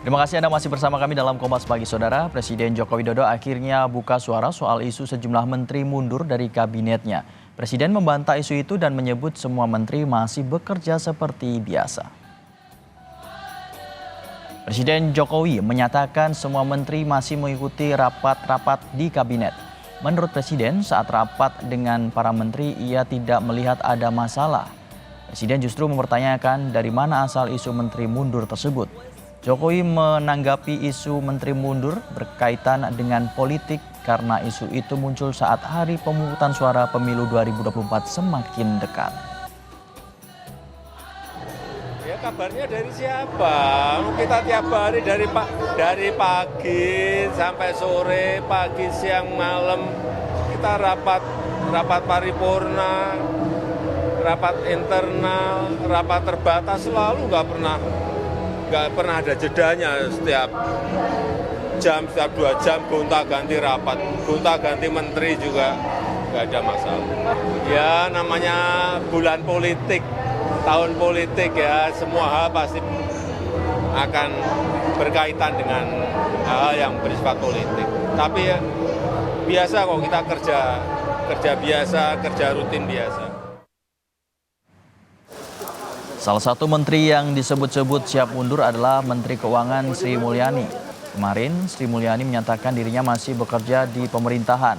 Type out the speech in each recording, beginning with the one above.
Terima kasih Anda masih bersama kami dalam Kompas Pagi, Saudara. Presiden Joko Widodo akhirnya buka suara soal isu sejumlah menteri mundur dari kabinetnya. Presiden membantah isu itu dan menyebut semua menteri masih bekerja seperti biasa. Presiden Jokowi menyatakan semua menteri masih mengikuti rapat-rapat di kabinet. Menurut Presiden, saat rapat dengan para menteri, ia tidak melihat ada masalah. Presiden justru mempertanyakan dari mana asal isu menteri mundur tersebut. Jokowi menanggapi isu menteri mundur berkaitan dengan politik karena isu itu muncul saat hari pemungutan suara pemilu 2024 semakin dekat. Ya kabarnya dari siapa? Kita tiap hari dari pagi sampai sore, pagi, siang, malam kita rapat paripurna, rapat internal, rapat terbatas selalu nggak pernah ada jedanya. Setiap jam, setiap 2 jam gonta-ganti rapat, gonta-ganti menteri juga nggak ada masalah. Ya namanya bulan politik, tahun politik ya, semua hal pasti akan berkaitan dengan hal yang bersifat politik. Tapi ya biasa kok, kita kerja biasa, kerja rutin biasa. Salah satu menteri yang disebut-sebut siap mundur adalah Menteri Keuangan Sri Mulyani. Kemarin, Sri Mulyani menyatakan dirinya masih bekerja di pemerintahan.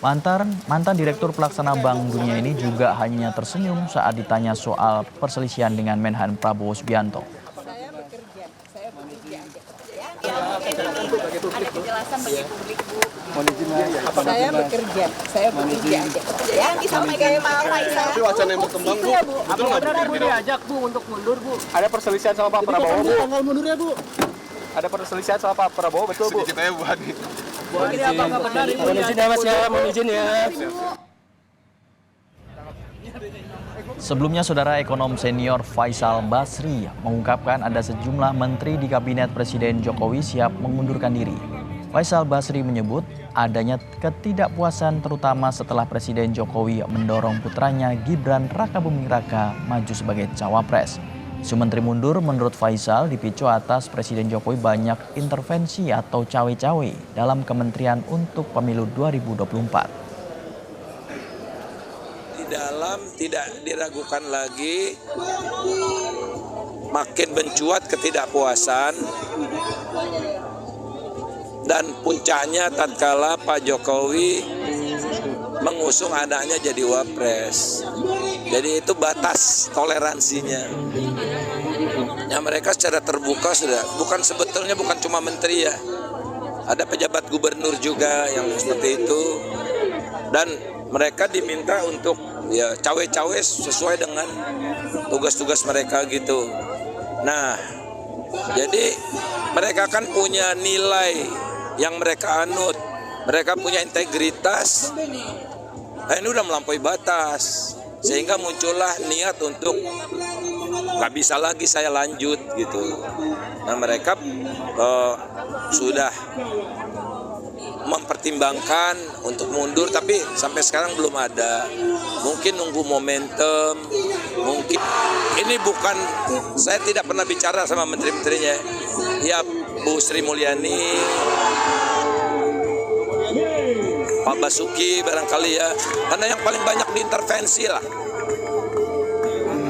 Mantan Direktur Pelaksana Bank Dunia ini juga hanya tersenyum saat ditanya soal perselisihan dengan Menhan Prabowo Subianto. Ada kejelasan bagi publik, Bu. Saya bekerja aja. Ya, disampaikan Pak Faisal. Tapi wacana yang berkembang, Bu. Betul nggak berarti Bu diajak, Bu, untuk mundur, Bu? Ada perselisihan sama Pak Prabowo, Bu. Tanggal mundurnya, Bu. Ada perselisihan sama Pak Prabowo, betul, Bu? Sedikit aja, Bu Hadi. Ini apakah benar Ibu Mohon izin ya, Mas, ya. Mohon izin ya. Sebelumnya, Saudara, ekonom senior Faisal Basri mengungkapkan ada sejumlah menteri di kabinet Presiden Jokowi siap mengundurkan diri. Faisal Basri menyebut adanya ketidakpuasan terutama setelah Presiden Jokowi mendorong putranya Gibran Rakabuming Raka maju sebagai cawapres. Isu menteri mundur menurut Faisal dipicu atas Presiden Jokowi banyak intervensi atau cawe-cawe dalam kementerian untuk pemilu 2024. Tidak diragukan lagi, makin mencuat ketidakpuasan dan puncaknya tatkala Pak Jokowi mengusung anaknya jadi wapres. Jadi itu batas toleransinya. Ya, mereka secara terbuka sudah, sebetulnya bukan cuma menteri ya, ada pejabat gubernur juga yang seperti itu, dan mereka diminta untuk ya cawe-cawe sesuai dengan tugas-tugas mereka gitu. Nah, jadi mereka kan punya nilai yang mereka anut, mereka punya integritas. Nah, ini udah melampaui batas, sehingga muncullah niat untuk nggak bisa lagi saya lanjut gitu. Nah, mereka sudah mempertimbangkan untuk mundur, tapi sampai sekarang belum ada. Mungkin nunggu momentum, mungkin ini bukan, saya tidak pernah bicara sama menteri-menterinya. Ya Bu Sri Mulyani, Pak Basuki barangkali ya, karena yang paling banyak diintervensi lah.